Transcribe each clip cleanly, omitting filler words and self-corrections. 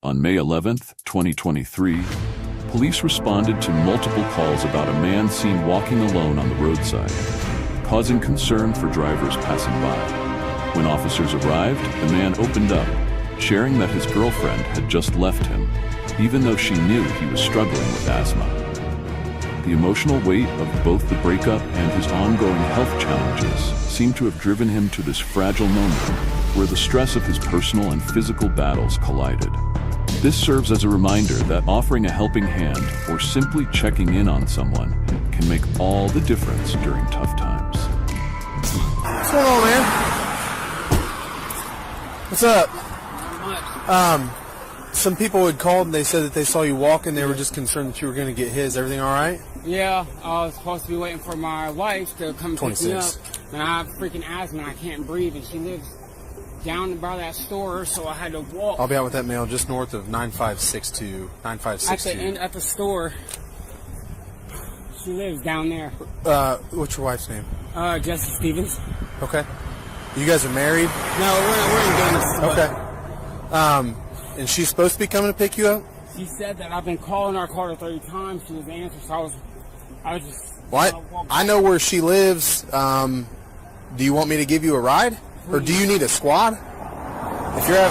On May 11, 2023, police responded to multiple calls about a man seen walking alone on the roadside, causing concern for drivers passing by. When officers arrived, the man opened up, sharing that his girlfriend had just left him, even though she knew he was struggling with asthma. The emotional weight of both the breakup and his ongoing health challenges seemed to have driven him to this fragile moment where the stress of his personal and physical battles collided. This serves as a reminder that offering a helping hand or simply checking in on someone can make all the difference during tough times. What's going on, man? What's up? Not much. Some people had called and they said that they saw you walking. They were just concerned that you were going to get his. Everything all right? Yeah, I was supposed to be waiting for my wife to come pick me up. 26. And I have freaking asthma and I can't breathe. And she lives down by that store, so I had to walk. I'll be out with that mail just north of 9562. 9562. At the store. She lives down there. What's your wife's name? Jesse Stevens. Okay. You guys are married? No, we're engaged. Okay. And she's supposed to be coming to pick you up? She said that I've been calling her, called her 30 times. She was answering, so I was just... What? I know where she lives. Do you want me to give you a ride? Or do you need a squad? If you're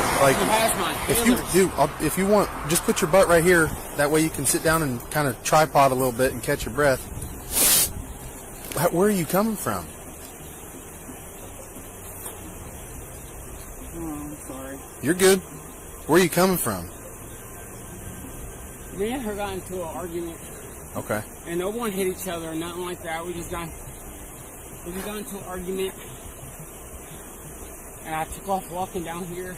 if you want, just put your butt right here. That way you can sit down and kind of tripod a little bit and catch your breath. Where are you coming from? Oh, I'm sorry. You're good. Where are you coming from? Me and her got into an argument. Okay. And no one hit each other or nothing like that. We just got into an argument. And I took off walking down here.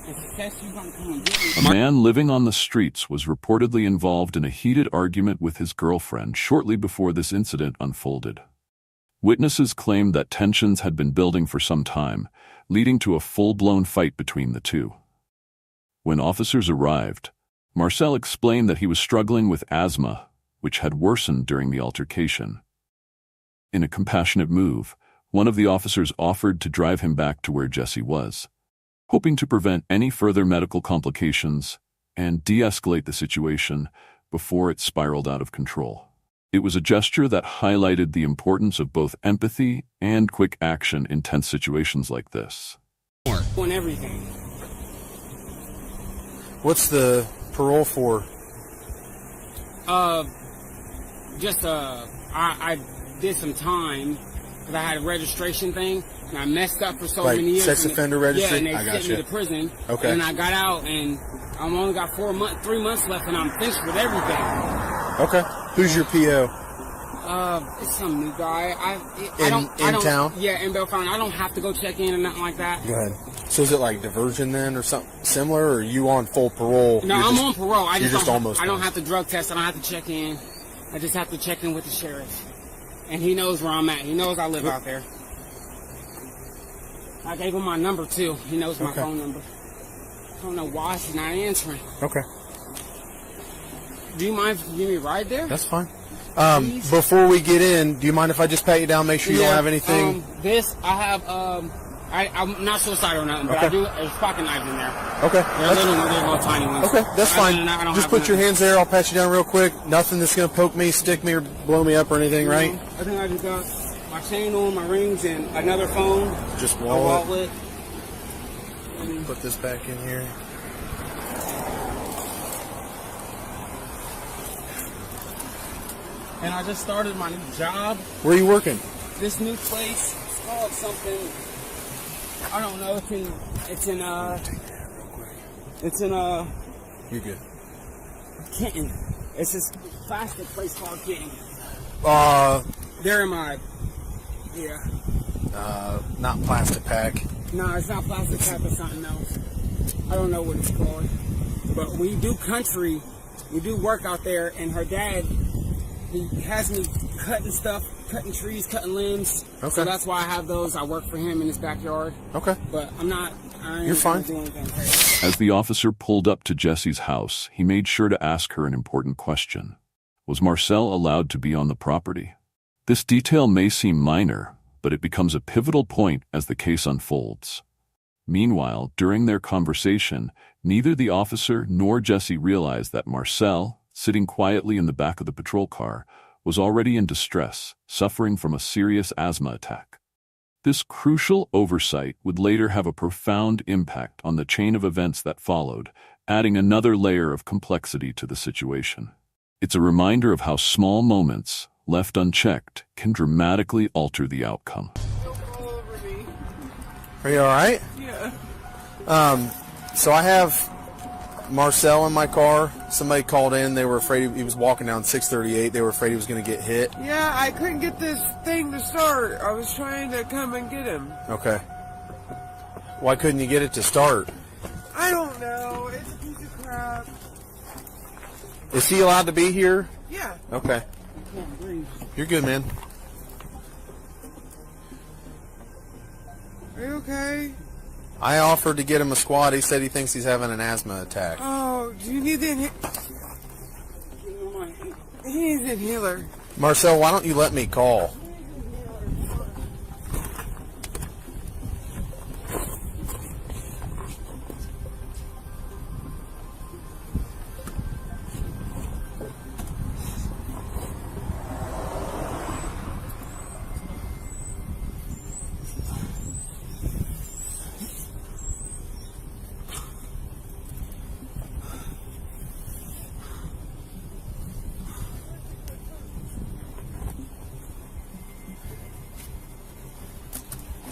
And she said she was going to come and get me. A man living on the streets was reportedly involved in a heated argument with his girlfriend shortly before this incident unfolded. Witnesses claimed that tensions had been building for some time, leading to a full-blown fight between the two. When officers arrived, Marcel explained that he was struggling with asthma, which had worsened during the altercation. In a compassionate move, one of the officers offered to drive him back to where Jesse was, hoping to prevent any further medical complications and de-escalate the situation before it spiraled out of control. It was a gesture that highlighted the importance of both empathy and quick action in tense situations like this. On everything. What's the parole for? I did some time because I had a registration thing and I messed up for so Like many years. sex offender registry? Yeah, and I they got sent me you. to prison. Okay. And I got out and I'm only got 3 months left and I'm finished with everything. Okay. Who's your PO? It's some new guy. In town? Yeah, in Belfast. I don't have to go check in or nothing like that. Go ahead. So is it like diversion then or something similar, or are you on full parole? No, I'm on parole. I don't have to drug test. I don't have to check in. I just have to check in with the sheriff. And he knows where I'm at. He knows I live out there. I gave him my number too. He knows my phone number. I don't know why she's not answering. Okay. Do you mind if you give me a ride there? That's fine. Before we get in, do you mind if I just pat you down, make sure you don't have anything? I have, I'm not suicidal or nothing, but I do, there's pocket knives in there. Okay. They're little tiny ones. Okay, that's fine. I don't Just have put your nothing. hands there, I'll pat you down real quick. Nothing that's going to poke me, stick me, or blow me up or anything, right? I think I just got my chain on, my rings, and another phone. Just A wallet. wallet. Put this back in here. And I just started my new job. Where are you working? This new place, it's called something, I don't know, You're good. Kenton. It's this plastic place called Kenton. They're in my, Not plastic pack. no, it's not plastic pack, it's something else. I don't know what it's called. But we do country, we do work out there, and her dad, he has me cutting stuff, cutting trees, cutting limbs. Okay. So that's why I have those. I work for him in his backyard. Okay. But You're fine. Doing anything crazy. As the officer pulled up to Jesse's house, he made sure to ask her an important question. Was Marcel allowed to be on the property? This detail may seem minor, but it becomes a pivotal point as the case unfolds. Meanwhile, during their conversation, neither the officer nor Jesse realized that Marcel, sitting quietly in the back of the patrol car, was already in distress, suffering from a serious asthma attack. This crucial oversight would later have a profound impact on the chain of events that followed, adding another layer of complexity to the situation. It's a reminder of how small moments, left unchecked, can dramatically alter the outcome. Are you all right? Yeah. So I have Marcel in my car. Somebody called in. They were afraid he was walking down 638. They were afraid he was going to get hit. Yeah, I couldn't get this thing to start. I was trying to come and get him. Okay. Why couldn't you get it to start? I don't know. It's a piece of crap. Is he allowed to be here? Yeah. Okay. You're good, man. Are you okay? I offered to get him a squad. He said he thinks he's having an asthma attack. Oh, do you need the inhaler? He needs the inhaler. Marcel, why don't you let me call?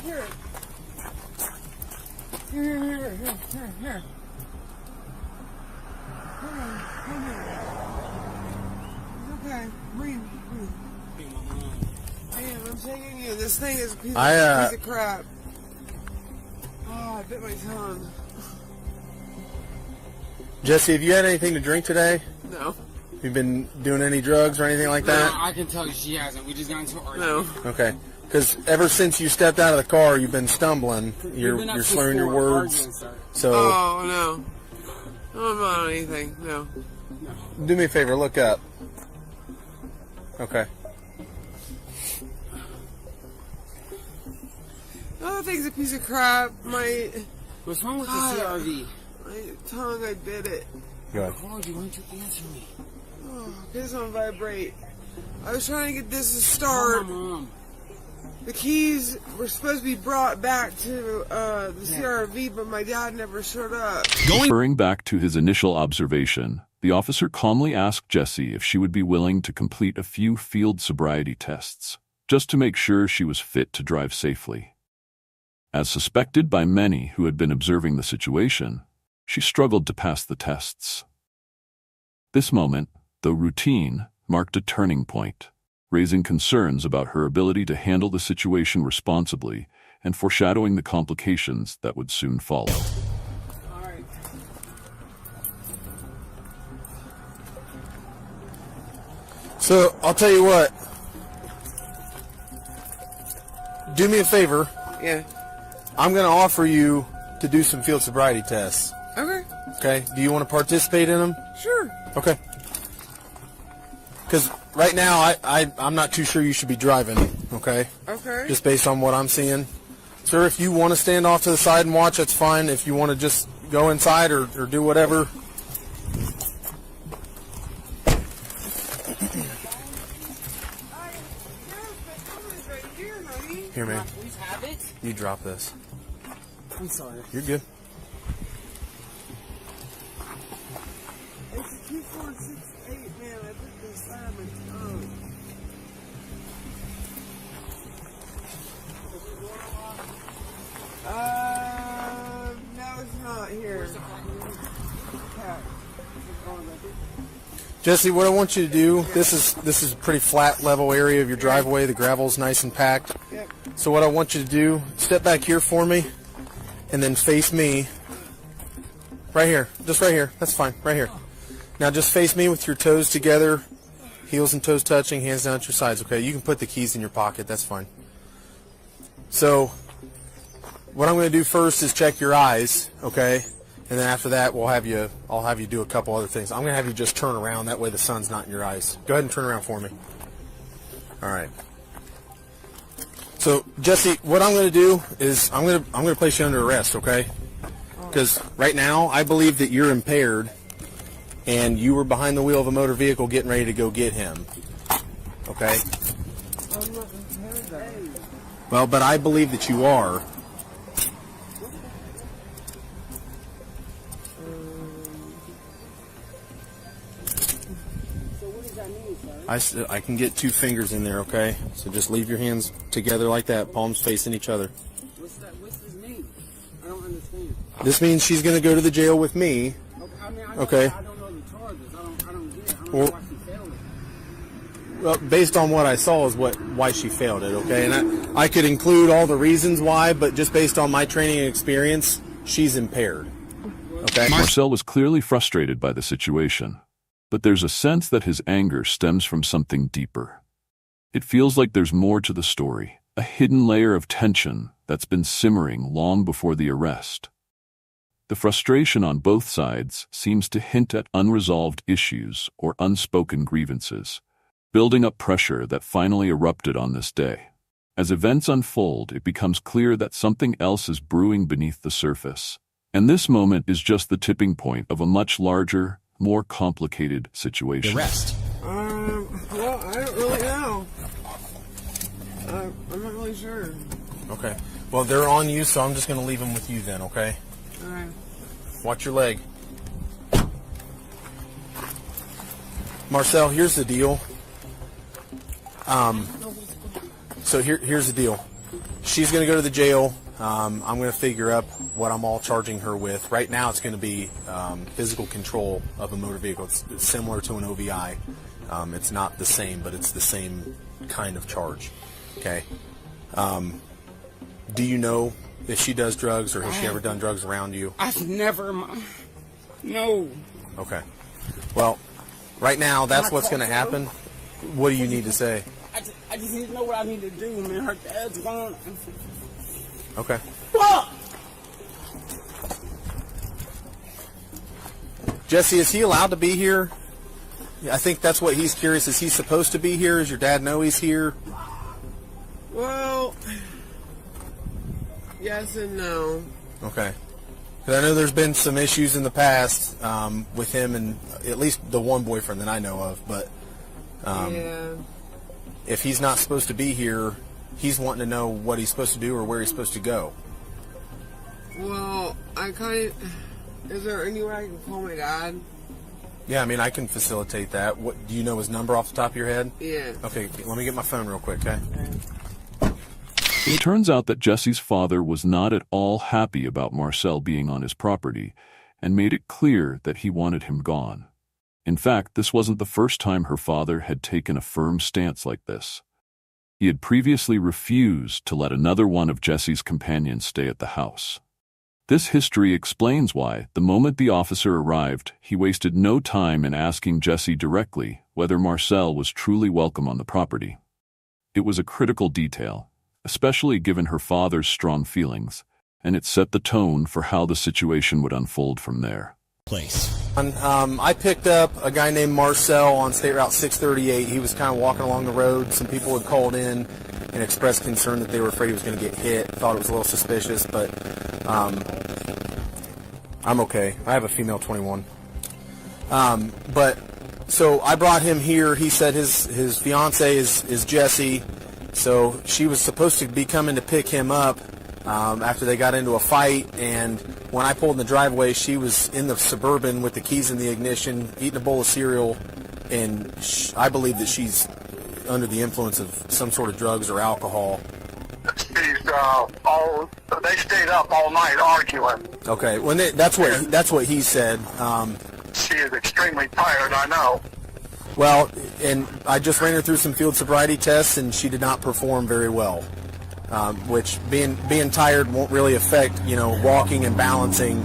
Here. Here. Come here. It's okay. Breathe. Man, I'm taking you. This thing is a piece of crap. Oh, I bit my tongue. Jesse, have you had anything to drink today? No. You been doing any drugs or anything like that? I can tell you she hasn't. We just got into an argument. No. Okay. Because ever since you stepped out of the car, you've been stumbling. You're slurring your words. So. Oh, no. I'm not on anything. No. Do me a favor. Look up. Okay. Oh, that thing's a piece of crap. What's wrong with the CRV? My tongue, I bit it. Go ahead. I called you. Why don't you answer me? Oh, it's on vibrate. I was trying to get this to Call start. my mom. The keys were supposed to be brought back to the CRV, but my dad never showed up. Referring back to his initial observation, the officer calmly asked Jessie if she would be willing to complete a few field sobriety tests, just to make sure she was fit to drive safely. As suspected by many who had been observing the situation, she struggled to pass the tests. This moment, though routine, marked a turning point, raising concerns about her ability to handle the situation responsibly and foreshadowing the complications that would soon follow. All right. So, I'll tell you what. Do me a favor. Yeah. I'm going to offer you to do some field sobriety tests. Okay. Okay? Do you want to participate in them? Sure. Okay. Because right now, I'm not too sure you should be driving, okay? Okay. Just based on what I'm seeing. Sir, if you want to stand off to the side and watch, that's fine. If you want to just go inside or do whatever. Here, man. Please have it. You drop this. I'm sorry. You're good. It's a 2468, man. I put this on my tongue. No, it's not here. Jesse, what I want you to do, this is a pretty flat level area of your driveway. The gravel's nice and packed. Yep. So what I want you to do, step back here for me and then face me. Right here. Just right here. That's fine. Right here. Now just face me with your toes together, heels and toes touching, hands down at your sides. Okay, you can put the keys in your pocket. That's fine. So what I'm going to do first is check your eyes, okay? And then after that, I'll have you do a couple other things. I'm going to have you just turn around. That way the sun's not in your eyes. Go ahead and turn around for me. All right. So, Jesse, what I'm going to do is I'm going to place you under arrest, okay? Because right now, I believe that you're impaired, and you were behind the wheel of a motor vehicle getting ready to go get him. Okay? I'm not impaired though. Well, but I believe that you are. So what does that mean, sir? I can get 2 fingers in there, okay? So just leave your hands together like that, palms facing each other. What's this mean? I don't understand. This means she's going to go to the jail with me. Okay. I don't know the charges. I don't get it. I don't Well- know why she failed it. Well, based on what I saw is why she failed it, okay? And I could include all the reasons why, but just based on my training and experience, she's impaired. Okay? Marcel was clearly frustrated by the situation, but there's a sense that his anger stems from something deeper. It feels like there's more to the story, a hidden layer of tension that's been simmering long before the arrest. The frustration on both sides seems to hint at unresolved issues or unspoken grievances, building up pressure that finally erupted on this day. As events unfold, it becomes clear that something else is brewing beneath the surface, and this moment is just the tipping point of a much larger, more complicated situation. Arrest. Well, I don't really know. I'm not really sure. Okay. Well, they're on you, so I'm just going to leave them with you then, okay? Alright. Watch your leg. Marcel, here's the deal. So here's the deal. She's going to go to the jail. I'm going to figure up what I'm all charging her with. Right now, it's going to be physical control of a motor vehicle. It's similar to an OVI. It's not the same, but it's the same kind of charge. Okay. Do you know if she does drugs, or has she ever done drugs around you? I've never. No. Okay. Well, right now, that's what's going to happen. What do you need to say? I just need to know what I need to do, man. Her dad's gone. Okay. Fuck! Jesse, is he allowed to be here? Yeah, I think that's what he's curious. Is he supposed to be here? Does your dad know he's here? Well, yes and no. Okay. Because I know there's been some issues in the past with him and at least the one boyfriend that I know of. But Yeah. if he's not supposed to be here, he's wanting to know what he's supposed to do or where he's supposed to go. Well, is there any way I can call my dad? Yeah, I mean, I can facilitate that. What do you know his number off the top of your head? Yeah. Okay, let me get my phone real quick, okay? It turns out that Jesse's father was not at all happy about Marcel being on his property and made it clear that he wanted him gone. In fact, this wasn't the first time her father had taken a firm stance like this. He had previously refused to let another one of Jesse's companions stay at the house. This history explains why, the moment the officer arrived, he wasted no time in asking Jesse directly whether Marcel was truly welcome on the property. It was a critical detail, especially given her father's strong feelings, and it set the tone for how the situation would unfold from there. Place. I picked up a guy named Marcel on State Route 638. He was kind of walking along the road. Some people had called in and expressed concern that they were afraid he was going to get hit. Thought it was a little suspicious, but I'm okay. I have a female 21. But so I brought him here. He said his fiance is Jessie, so she was supposed to be coming to pick him up after they got into a fight. And when I pulled in the driveway, she was in the Suburban with the keys in the ignition, eating a bowl of cereal, and I believe that she's under the influence of some sort of drugs or alcohol. They stayed up all night arguing. Okay, that's what he said. She is extremely tired, I know. Well, and I just ran her through some field sobriety tests, and she did not perform very well. Which being tired won't really affect, walking and balancing.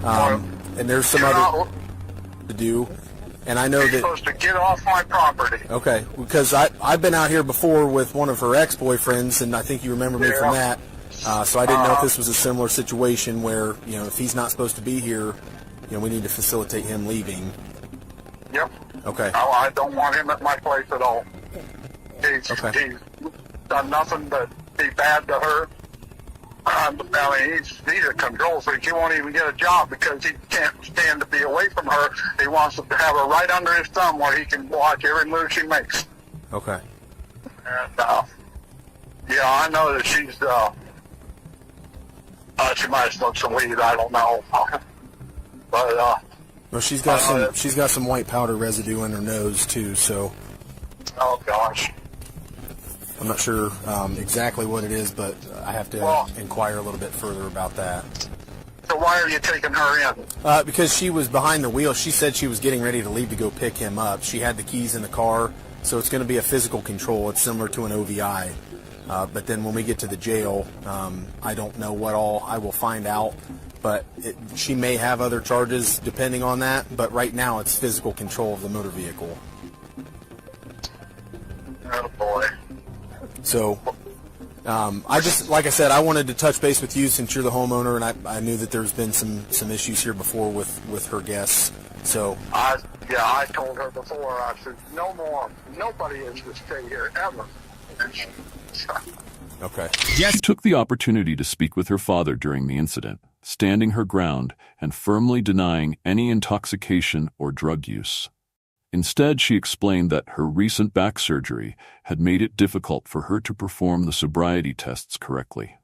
And there's some other to do. And I know You're that. supposed to get off my property. Okay, because I've been out here before with one of her ex-boyfriends, and I think you remember me from that. So I didn't know if this was a similar situation where, if he's not supposed to be here, we need to facilitate him leaving. Yep. Okay. I don't want him at my place at all. He's done nothing but be bad to her. I mean, he's a control freak. He won't even get a job because he can't stand to be away from her. He wants to have her right under his thumb where he can watch every move she makes. Okay. And, yeah, I know that she's, she might smoke some weed, I don't know. But, well, she's got some white powder residue in her nose too, so oh gosh. I'm not sure exactly what it is, but I have to inquire a little bit further about that. So why are you taking her in? Because she was behind the wheel. She said she was getting ready to leave to go pick him up. She had the keys in the car, so it's going to be a physical control. It's similar to an OVI. But then when we get to the jail, I don't know what all I will find out. But she may have other charges depending on that. But right now it's physical control of the motor vehicle. Oh boy. So, I just, like I said, I wanted to touch base with you since you're the homeowner, and I knew that there's been some issues here before with her guests. So, I told her before. I said, no more. Nobody is to stay here ever. okay. She took the opportunity to speak with her father during the incident, standing her ground and firmly denying any intoxication or drug use. Instead, she explained that her recent back surgery had made it difficult for her to perform the sobriety tests correctly.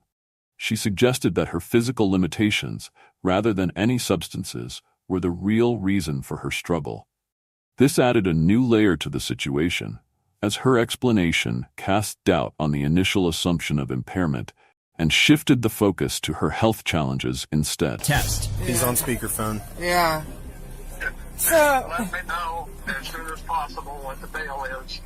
She suggested that her physical limitations, rather than any substances, were the real reason for her struggle. This added a new layer to the situation, as her explanation cast doubt on the initial assumption of impairment and shifted the focus to her health challenges instead. He's on speakerphone. Yeah. So, let me know as soon as possible what the bail is.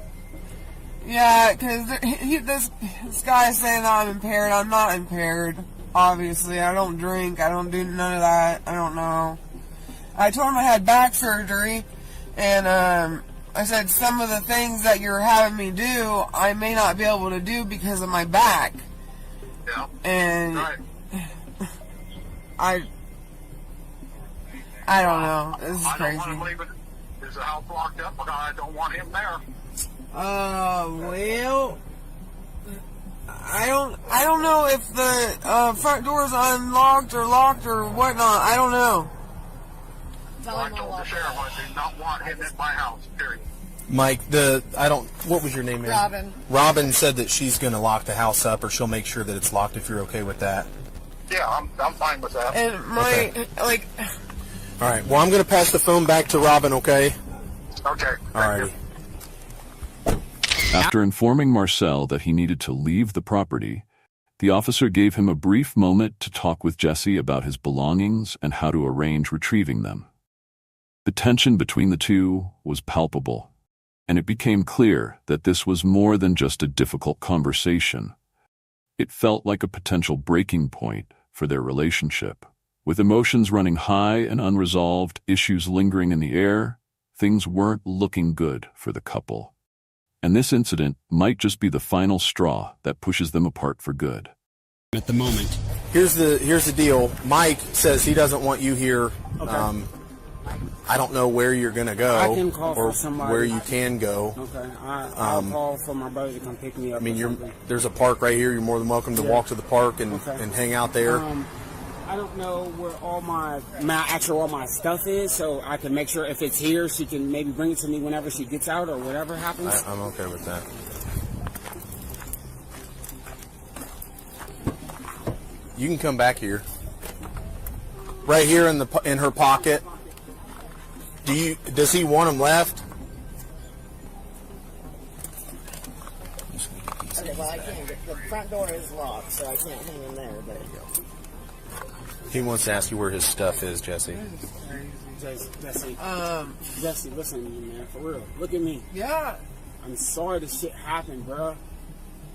yeah, because this guy is saying that I'm impaired. I'm not impaired, obviously. I don't drink. I don't do none of that. I don't know. I told him I had back surgery, and I said some of the things that you're having me do, I may not be able to do because of my back. Yeah. And Right. I don't know. This is I crazy. don't want to leave it. Is the house locked up? But I don't want him there. Well, I don't know if the front door is unlocked or locked or whatnot. I don't know. Well, I told the sheriff I do not want him in my house, period. Mike, what was your name, man? Robin. Robin said that she's going to lock the house up, or she'll make sure that it's locked if you're okay with that. Yeah, I'm fine with that. And my, Okay. All right. Well, I'm going to pass the phone back to Robin, okay? Okay. All righty. After informing Marcel that he needed to leave the property, the officer gave him a brief moment to talk with Jesse about his belongings and how to arrange retrieving them. The tension between the two was palpable, and it became clear that this was more than just a difficult conversation. It felt like a potential breaking point for their relationship. With emotions running high and unresolved, issues lingering in the air, things weren't looking good for the couple. And this incident might just be the final straw that pushes them apart for good. At the moment. Here's the deal. Mike says he doesn't want you here. Okay. I don't know where you're going to go I can call or for somebody. where you can go. Okay, I'll call for my brother to come pick me up. I mean, or something. there's a park right here. You're more than welcome to walk to the park and hang out there. I don't know where all my stuff is, so I can make sure if it's here, she can maybe bring it to me whenever she gets out or whatever happens. I'm okay with that. You can come back here. Right here in her pocket. Does he want them left? Okay, well, I can't. The front door is locked, so I can't hang in there. But He wants to ask you where his stuff is, Jesse. Jesse, listen to me, man, for real. Look at me. Yeah. I'm sorry this shit happened, bro.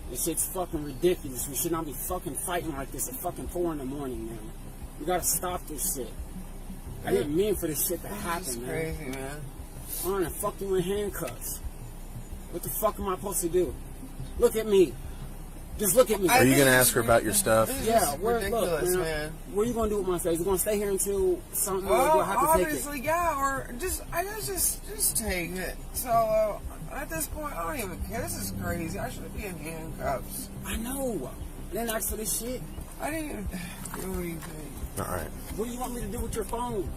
This shit's fucking ridiculous. We should not be fucking fighting like this at fucking 4 in the morning, man. We gotta stop this shit. I didn't mean for this shit to happen, man. Crazy, man. I'm gonna fuck you in handcuffs. What the fuck am I supposed to do? Look at me. Just look at me. Are you going to ask her about your stuff? Yeah, Ridiculous, look, man. What are you gonna do with my face? You gonna stay here until something? Or do Well, I have to take it? obviously, yeah, or I guess just take it. So at this point, I don't even care. This is crazy. I should be in handcuffs. I know. Then ask for this shit. I didn't do anything. All right. What do you want me to do with your phone?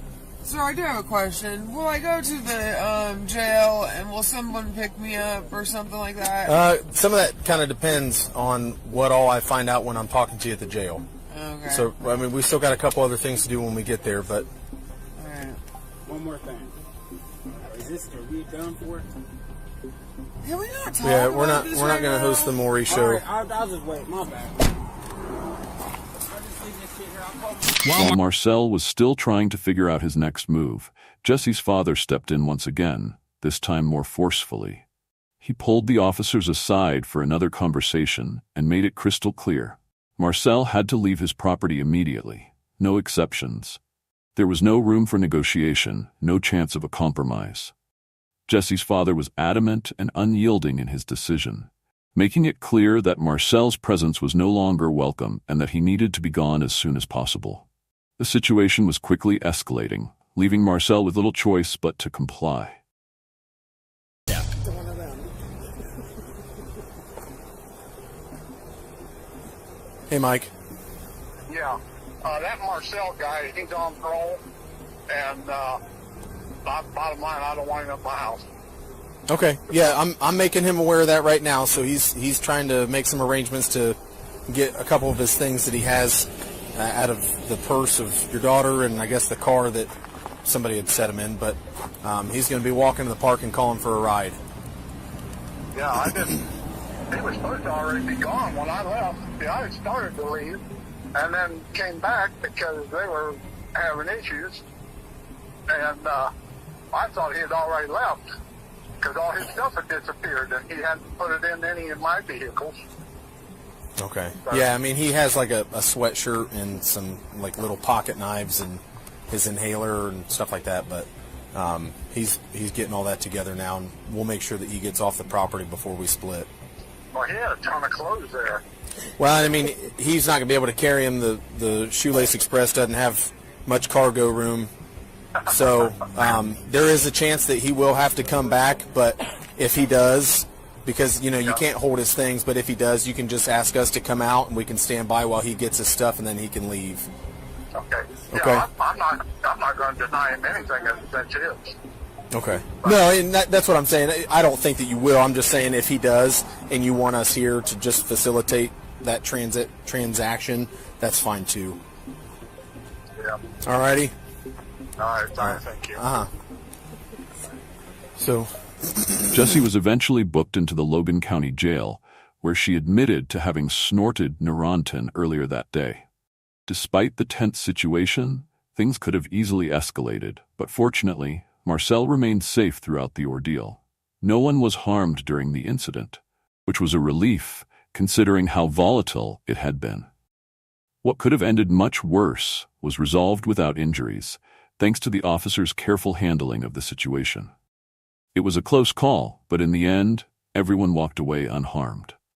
So I do have a question. Will I go to the jail and will someone pick me up or something like that? Some of that kind of depends on what all I find out when I'm talking to you at the jail. Okay. So, I mean, we still got a couple other things to do when we get there, but... Alright. One more thing. Is this, are we done for it? Can we not talk Yeah, about we're not this going right to now? host the Maury show. Alright, I'll just wait. My bad. I'll just leave this shit here. I'll call While Marcel was still trying to figure out his next move, Jesse's father stepped in once again, this time more forcefully. He pulled the officers aside for another conversation and made it crystal clear. Marcel had to leave his property immediately. No exceptions. There was no room for negotiation, no chance of a compromise. Jesse's father was adamant and unyielding in his decision, making it clear that Marcel's presence was no longer welcome and that he needed to be gone as soon as possible. The situation was quickly escalating, leaving Marcel with little choice but to comply. Hey, Mike. Yeah. That Marcel guy, he's on parole, and bottom line, I don't want him at my house. Okay. Yeah, I'm making him aware of that right now, so he's trying to make some arrangements to get a couple of his things that he has out of the purse of your daughter and I guess the car that somebody had set him in, but he's going to be walking to the park and calling for a ride. Yeah, I didn't. He was supposed to already be gone when I left. See, I had started to leave, and then came back because they were having issues, and I thought he had already left because all his stuff had disappeared, and he hadn't put it in any of my vehicles. Okay. Yeah, I mean, he has like a sweatshirt and some like little pocket knives and his inhaler and stuff like that, but he's getting all that together now, and we'll make sure that he gets off the property before we split. Well, he had a ton of clothes there. Well, I mean, he's not going to be able to carry him. The Shoelace Express doesn't have much cargo room. So there is a chance that he will have to come back, but if he does, because, you can't hold his things, but if he does, you can just ask us to come out and we can stand by while he gets his stuff and then he can leave. Okay. Okay. Yeah, I'm not going to deny him anything that's his. Okay. No, and that's what I'm saying. I don't think that you will. I'm just saying if he does and you want us here to just facilitate that transaction, that's fine too. Yeah. Alrighty? All right, thank you. Uh-huh. So... Jessie was eventually booked into the Logan County Jail, where she admitted to having snorted Neurontin earlier that day. Despite the tense situation, things could have easily escalated, but fortunately, Marcel remained safe throughout the ordeal. No one was harmed during the incident, which was a relief considering how volatile it had been. What could have ended much worse was resolved without injuries, thanks to the officer's careful handling of the situation. It was a close call, but in the end, everyone walked away unharmed.